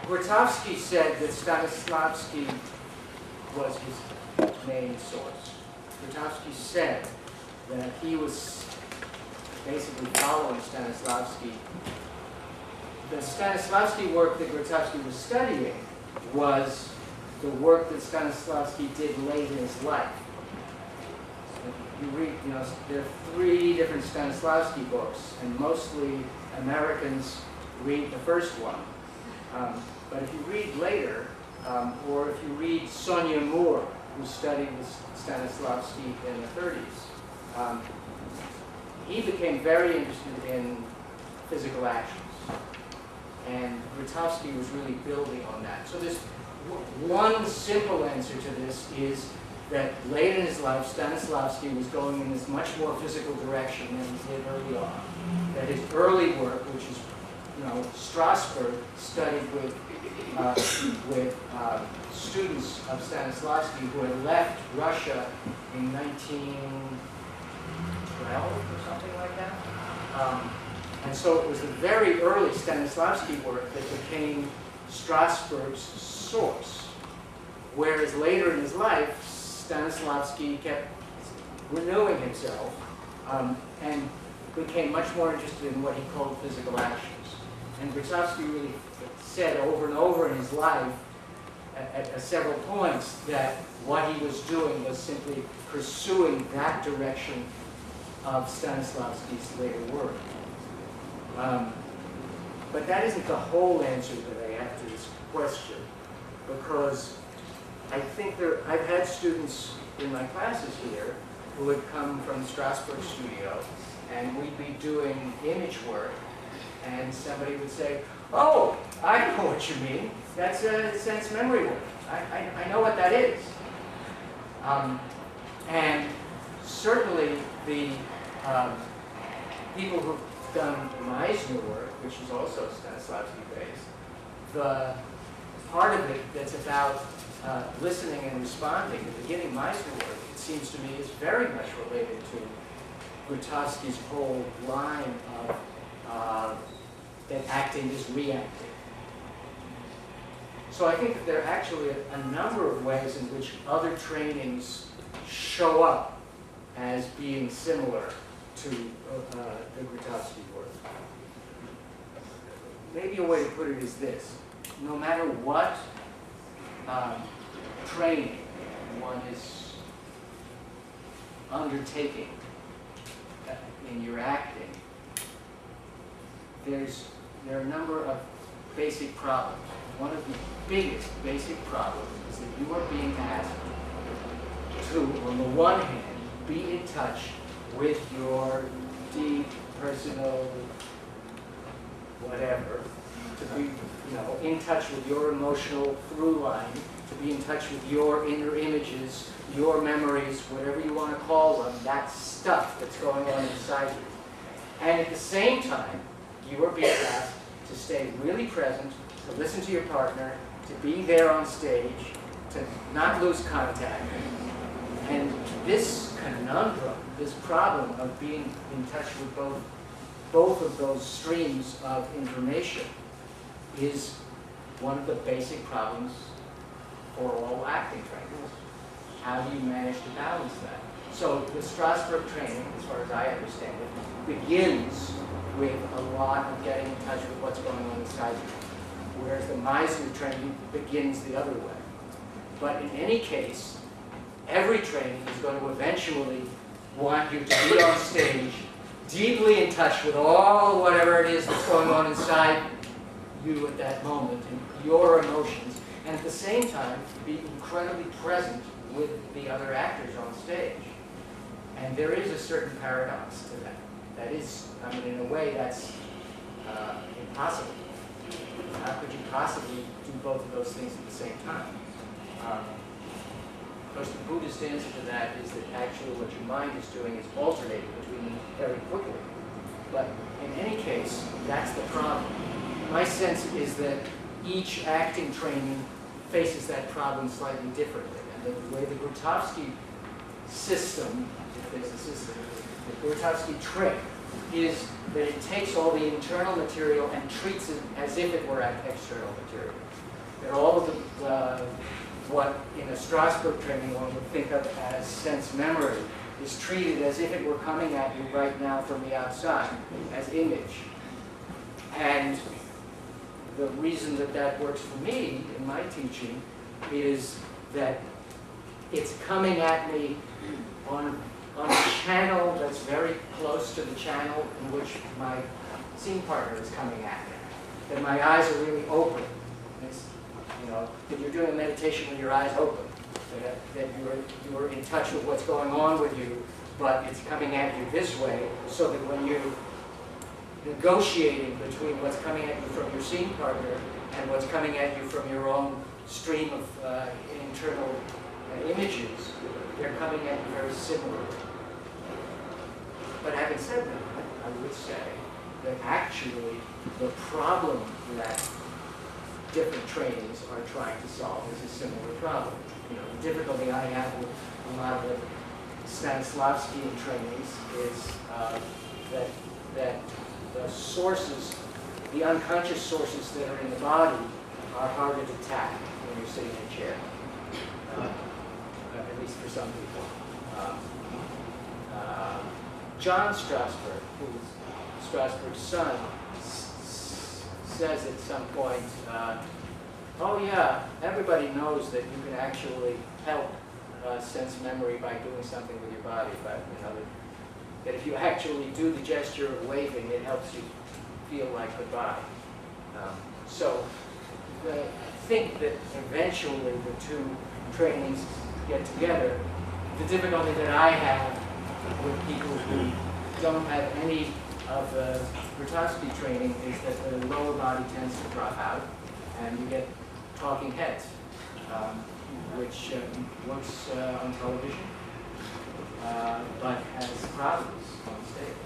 Grotowski said that Stanislavski was his main source. Grotowski said that he was basically following Stanislavski. The Stanislavski work that Grotowski was studying was the work that Stanislavski did late in his life. You read, there are 3 different Stanislavski books, and mostly Americans read the first one. But if you read later, or if you read Sonia Moore, who studied with Stanislavski in the 30s, he became very interested in physical actions. And Grotowski was really building on that. So this one simple answer to this is that late in his life, Stanislavski was going in this much more physical direction than he did early on. That his early work, which is, Strasberg studied with students of Stanislavski who had left Russia in 1912 or something like that. And so it was the very early Stanislavski work that became Strasberg's source. Whereas later in his life, Stanislavski kept renewing himself and became much more interested in what he called physical actions. And Grotowski really said over and over in his life at several points that what he was doing was simply pursuing that direction of Stanislavski's later work. But that isn't the whole answer that I have to this question, because I think I've had students in my classes here who had come from the Strasberg studio, and we'd be doing image work, and somebody would say, "Oh, I know what you mean. That's sense memory work. I know what that is." And certainly the people who've done Meisner work, which is also Stanislavski based, the part of it that's about listening and responding, the beginning Meisner work, it seems to me, is very much related to Grotowski's whole line of that acting is reacting. So I think that there are actually a number of ways in which other trainings show up as being similar to the Grotowski work. Maybe a way to put it is this: no matter what training one is undertaking in your acting, there are a number of basic problems. One of the biggest basic problems is that you are being asked to, on the one hand, be in touch with your deep, personal, whatever, to be in touch with your emotional through line, to be in touch with your inner images, your memories, whatever you want to call them, that stuff that's going on inside you. And at the same time, you are being asked to stay really present, to listen to your partner, to be there on stage, to not lose contact. And this conundrum, this problem of being in touch with both of those streams of information is one of the basic problems for all acting trainers. How do you manage to balance that? So the Strasberg training, as far as I understand it, begins with a lot of getting in touch with what's going on inside you, whereas the Meisner training begins the other way. But in any case, every training is going to eventually want you to be on stage, deeply in touch with all whatever it is that's going on inside you at that moment, and your emotions, and at the same time, be incredibly present with the other actors on stage. And there is a certain paradox to that. That is, in a way, that's impossible. How could you possibly do both of those things at the same time? Of course, the Buddhist answer to that is that actually what your mind is doing is alternating between them very quickly. But in any case, that's the problem. My sense is that each acting training faces that problem slightly differently. And the way the Grotowski system, if there's a system, the Grotowski trick is that it takes all the internal material and treats it as if it were external material. That all of what in a Strasberg training one would think of as sense memory is treated as if it were coming at you right now from the outside, as image. And the reason that that works for me in my teaching is that it's coming at me on a channel that's very close to the channel in which my scene partner is coming at me. That my eyes are really open. It's, you know, that you're doing a meditation with your eyes open. That you're in touch with what's going on with you, but it's coming at you this way, so that when you're negotiating between what's coming at you from your scene partner and what's coming at you from your own stream of internal images, they're coming at you very similarly. But having said that, I would say that actually the problem that different trainings are trying to solve is a similar problem. You know, the difficulty I have with a lot of the Stanislavskian trainings is that the sources, the unconscious sources that are in the body are harder to tap when you're sitting in a chair, at least for some people. John Strasberg, who's Strasberg's son, says at some point, oh yeah, everybody knows that you can actually help sense memory by doing something with your body, but you know that if you actually do the gesture of waving, it helps you feel like goodbye. So I think that eventually the two trainings get together. The difficulty that I have with people who don't have any of the Grotowski training is that the lower body tends to drop out, and you get talking heads, which works on television, but has problems on stage.